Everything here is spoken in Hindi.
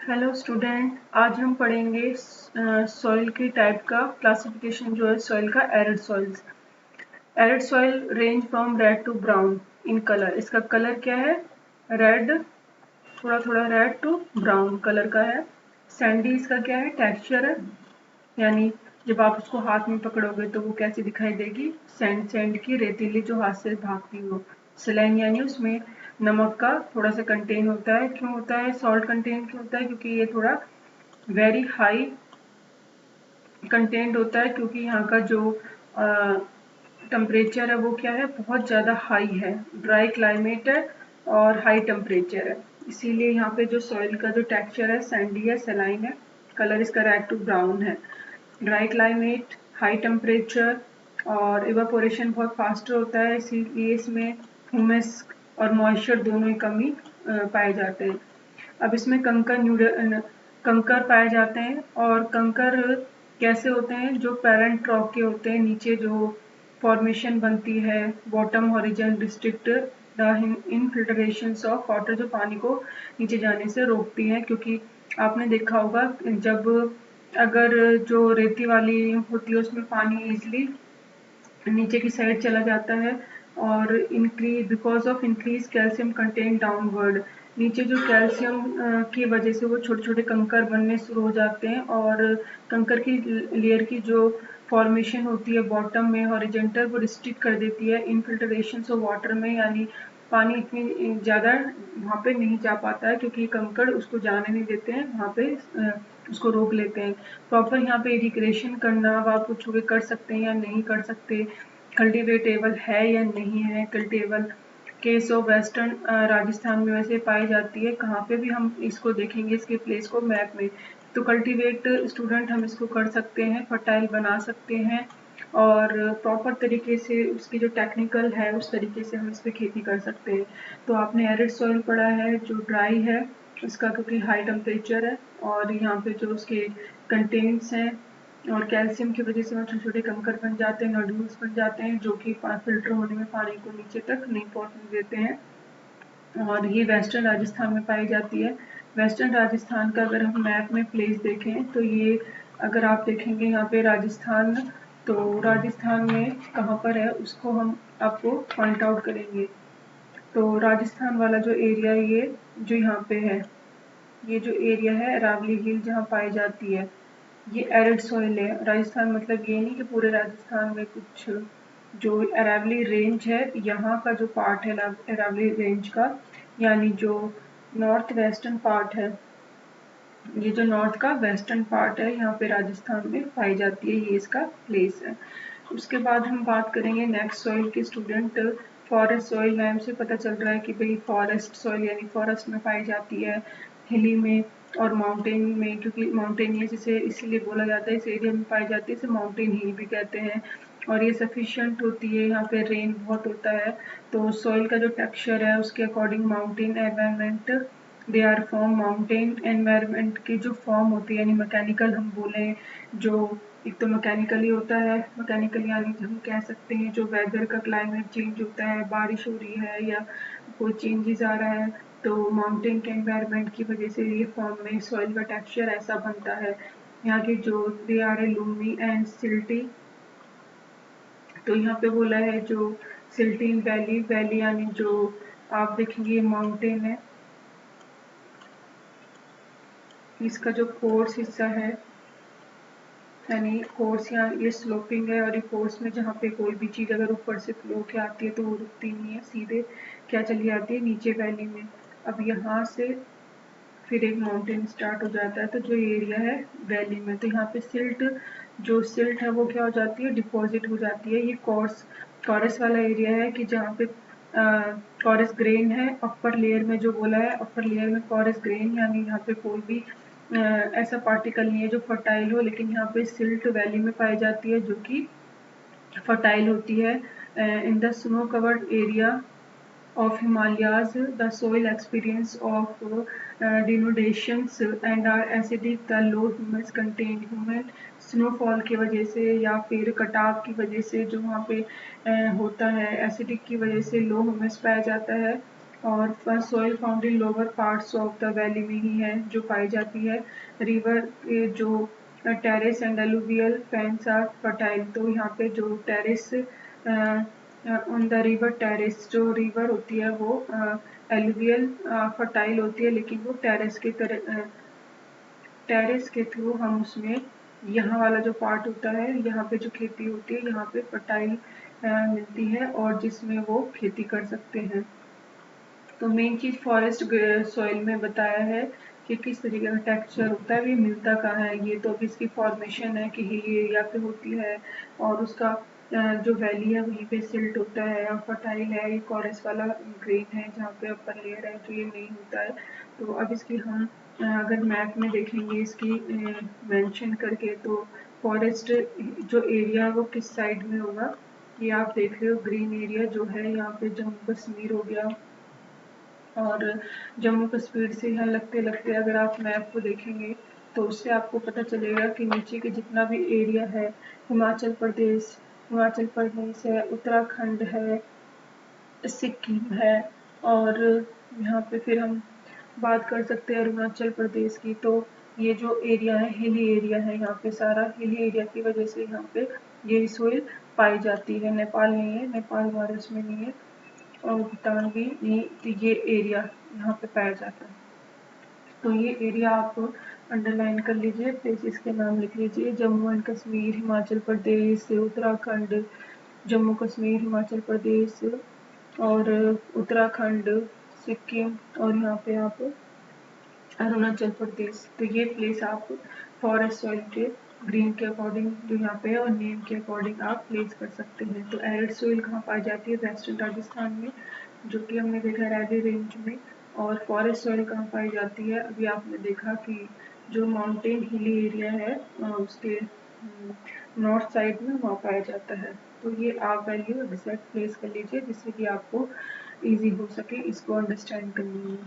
हेलो स्टूडेंट, आज हम पढ़ेंगे सॉइल के टाइप का क्लासिफिकेशन जो है सॉइल का। Arid soils. Arid soil range from red to brown in colour. इसका कलर क्या है? रेड, थोड़ा थोड़ा रेड टू ब्राउन कलर का है। सैंडी इसका क्या है? टेक्सचर है, यानी जब आप उसको हाथ में पकड़ोगे तो वो कैसी दिखाई देगी? सैंड, सैंड की रेतीली जो हाथ से भागती हो। सलाइन यानी उसमें नमक का थोड़ा सा कंटेन होता है। क्यों होता है? सॉल्ट कंटेन क्यों होता है? क्योंकि ये थोड़ा वेरी हाई कंटेंट होता है, क्योंकि यहाँ का जो टेम्परेचर है वो क्या है? बहुत ज़्यादा हाई है। ड्राई क्लाइमेट है और हाई टेम्परेचर है, इसीलिए यहाँ पे जो सॉइल का जो टेक्सचर है सैंडी है, सलाइन है। कलर इसका रेड टू ब्राउन है। ड्राई क्लाइमेट, हाई टेम्परेचर और इवापोरेशन बहुत फास्ट होता है, इसीलिए इसमें ह्यूमस और मॉइस्चर दोनों ही कमी पाए जाते हैं। अब इसमें कंकर पाए जाते हैं। और कंकर कैसे होते हैं? जो पेरेंट रॉक के होते हैं, नीचे जो फॉर्मेशन बनती है bottom horizon district the infiltration of water, जो पानी को नीचे जाने से रोकती है। क्योंकि आपने देखा होगा जब अगर जो रेती वाली होती है उसमें पानी इजली नीचे की साइड चला जाता है और because of increase calcium content downward, नीचे जो कैल्शियम की वजह से वो छोटे छोटे कंकर बनने शुरू हो जाते हैं और कंकर की लेयर की जो फॉर्मेशन होती है बॉटम में हॉरिजेंटल, वो रिस्ट्रिक्ट कर देती है इनफिल्ट्रेशन ऑफ वाटर में, यानी पानी इतनी ज़्यादा वहाँ पे नहीं जा पाता है क्योंकि कंकड़ उसको जाने नहीं देते हैं वहाँ पे, उसको रोक लेते हैं। प्रॉपर यहाँ पे इरिगेशन करना, अब आप पूछोगे कर सकते हैं या नहीं कर सकते, कल्टिवेटेबल है या नहीं है cultivable. Case of western Rajasthan में वैसे पाई जाती है। कहाँ पे भी हम इसको देखेंगे इसके प्लेस को मैप में, तो कल्टिवेट स्टूडेंट हम इसको कर सकते हैं, फर्टाइल बना सकते हैं और प्रॉपर तरीके से उसकी जो टेक्निकल है उस तरीके से हम इस पर खेती कर सकते हैं। तो आपने एरिड सॉइल पढ़ा है जो ड्राई है इसका, क्योंकि हाई टेम्परेचर है और यहाँ पे जो उसके कंटेंट्स हैं और कैल्शियम की वजह से वहाँ छोटे छोटे कंकर बन जाते हैं, नोड्यूल्स बन जाते हैं जो कि फिल्टर होने में पानी को नीचे तक नहीं पहुँचने देते हैं। और ये वेस्टर्न राजस्थान में पाई जाती है। वेस्टर्न राजस्थान का अगर हम मैप में प्लेस देखें तो ये, अगर आप देखेंगे यहाँ पे राजस्थान, तो राजस्थान में कहाँ पर है उसको हम आपको पॉइंट आउट करेंगे। तो राजस्थान वाला जो एरिया ये जो यहाँ पे है, ये जो एरिया है अरावली हिल जहाँ पाई जाती है, ये एरिड सॉइल है। राजस्थान मतलब ये नहीं कि पूरे राजस्थान में कुछ, जो अरावली रेंज है यहाँ का जो पार्ट है अरावली रेंज का, यानी जो नॉर्थ वेस्टर्न पार्ट है, ये जो नॉर्थ का वेस्टर्न पार्ट है यहाँ पे राजस्थान में पाई जाती है, ये इसका प्लेस है। उसके बाद हम बात करेंगे नेक्स्ट सॉइल की स्टूडेंट। फॉरेस्ट सॉइल, नाम से पता चल रहा है कि भाई फॉरेस्ट सॉइल यानी फॉरेस्ट में पाई जाती है, हिली में और माउंटेन में, क्योंकि माउंटेनियस इसे इसीलिए बोला जाता है, इस एरिया में पाई जाती है, इसे माउंटेन हिल भी कहते हैं। और ये सफिशिएंट होती है, यहाँ पे रेन बहुत होता है। तो सॉइल का जो टेक्सचर है उसके according mountain environment, they are form, mountain environment की जो फॉर्म होती है, यानी मैकेनिकल हम बोलें, जो एक तो मैकेनिकली होता है, मैकेनिकल यानी हम कह सकते हैं जो वेदर का क्लाइमेट चेंज होता है, बारिश हो रही है या कोई चेंजेस आ रहा है, तो माउंटेन के एनवायरनमेंट की वजह से ये फॉर्म में सॉइल का टेक्सचर ऐसा बनता है। यहाँ के जो they are a loamy and silty, तो यहाँ पे बोला है जो सिल्टीन वैली, वैली यानी जो आप देखेंगे माउंटेन है, इसका जो कोर्स हिस्सा है, यानी कोर्स यहाँ ये स्लोपिंग है और ये कोर्स में जहाँ पे कोई भी चीज़ अगर ऊपर से फ्लो के आती है तो वो रुकती नहीं है, सीधे क्या चली जाती है नीचे वैली में। अब यहाँ से फिर एक माउंटेन स्टार्ट हो जाता है, तो जो एरिया है वैली में, तो यहाँ पे सिल्ट, जो सिल्ट है वो क्या हो जाती है? डिपॉजिट हो जाती है। ये कॉरस वाला एरिया है कि जहाँ पे कॉरस ग्रेन है, अपर लेयर में जो बोला है अपर लेयर में कॉरस ग्रेन, यानी यहाँ पे कोई भी ऐसा पार्टिकल नहीं है जो फर्टाइल हो, लेकिन यहाँ पे सिल्ट वैली में पाई जाती है जो कि फर्टाइल होती है। In the snow covered area of Himalayas, the soil experience of denudations and are acidic, the low humus content human snowfall की वजह से या फिर कटाव की वजह से जो वहाँ पे होता है, एसिडिक की वजह से लो ह्यूमस पाया जाता है। और first soil found in lower parts of the valley में ही है जो पाई जाती है। रिवर के जो terrace and alluvial fans are fertile, तो यहाँ पे जो terrace on the river terrace, जो रिवर होती है वो एलुवियल फर्टाइल होती है, लेकिन वो टेरेस के तरह टेरेस के थ्रू हम उसमें यहाँ वाला जो पार्ट होता है, यहाँ पे जो खेती होती है यहाँ पे फर्टाइल मिलती है और जिसमें वो खेती कर सकते हैं। तो मेन चीज़ फॉरेस्ट सॉइल में बताया है कि किस तरीके का टेक्सचर होता है, ये मिलता कहाँ है। ये तो अभी इसकी फॉर्मेशन है कि हिली एरिया पे होती है और उसका जो वैली है वहीं पे सिल्ट होता है और फर्टाइल है। ये कॉरस वाला ग्रेन है जहाँ पे अपर लेयर है जो ये नहीं होता है। तो अब इसकी हम अगर मैप में देखेंगे इसकी मेंशन करके, तो फॉरेस्ट जो एरिया है वो किस साइड में होगा, ये आप देख रहे हो ग्रीन एरिया जो है यहाँ पे जम्मू कश्मीर हो गया। और जम्मू कश्मीर से यहाँ लगते लगते अगर आप मैप को देखेंगे तो उससे आपको पता चलेगा कि नीचे के जितना भी एरिया है, हिमाचल प्रदेश है, उत्तराखंड है, सिक्किम है, और यहाँ पे फिर हम बात कर सकते हैं अरुणाचल प्रदेश की। तो ये जो एरिया है हिली एरिया है, यहाँ पे सारा हिली एरिया की वजह से यहाँ पे ये सोइल पाई जाती है। नेपाल नहीं है, नेपाल भारत में नहीं है और भूटान भी नहीं, तो ये एरिया यहाँ पे पाया जाता है। तो ये एरिया आप अंडरलाइन कर लीजिए, प्लेसेस के नाम लिख लीजिए, जम्मू एंड कश्मीर, हिमाचल प्रदेश, उत्तराखंड, जम्मू कश्मीर, हिमाचल प्रदेश और उत्तराखंड, सिक्किम और यहाँ पे आप अरुणाचल प्रदेश। तो ये प्लेस आप फॉरेस्ट सॉइल के ग्रीन के अकॉर्डिंग जो यहाँ पे है और नेम के अकॉर्डिंग आप प्लेस कर सकते हैं। तो एरिड सॉइल कहाँ पाई जाती है, वेस्टर्न राजस्थान में, जो कि हमने देखा रैली रेंज में। और फॉरेस्ट सॉइल कहाँ पाई जाती है, अभी आपने देखा कि जो माउंटेन हिली एरिया है उसके नॉर्थ साइड में वहाँ पाया जाता है। तो ये आप वैल्यू एग्जैक्ट प्लेस कर लीजिए जिससे कि आपको ईजी हो सके इसको अंडरस्टैंड करने में।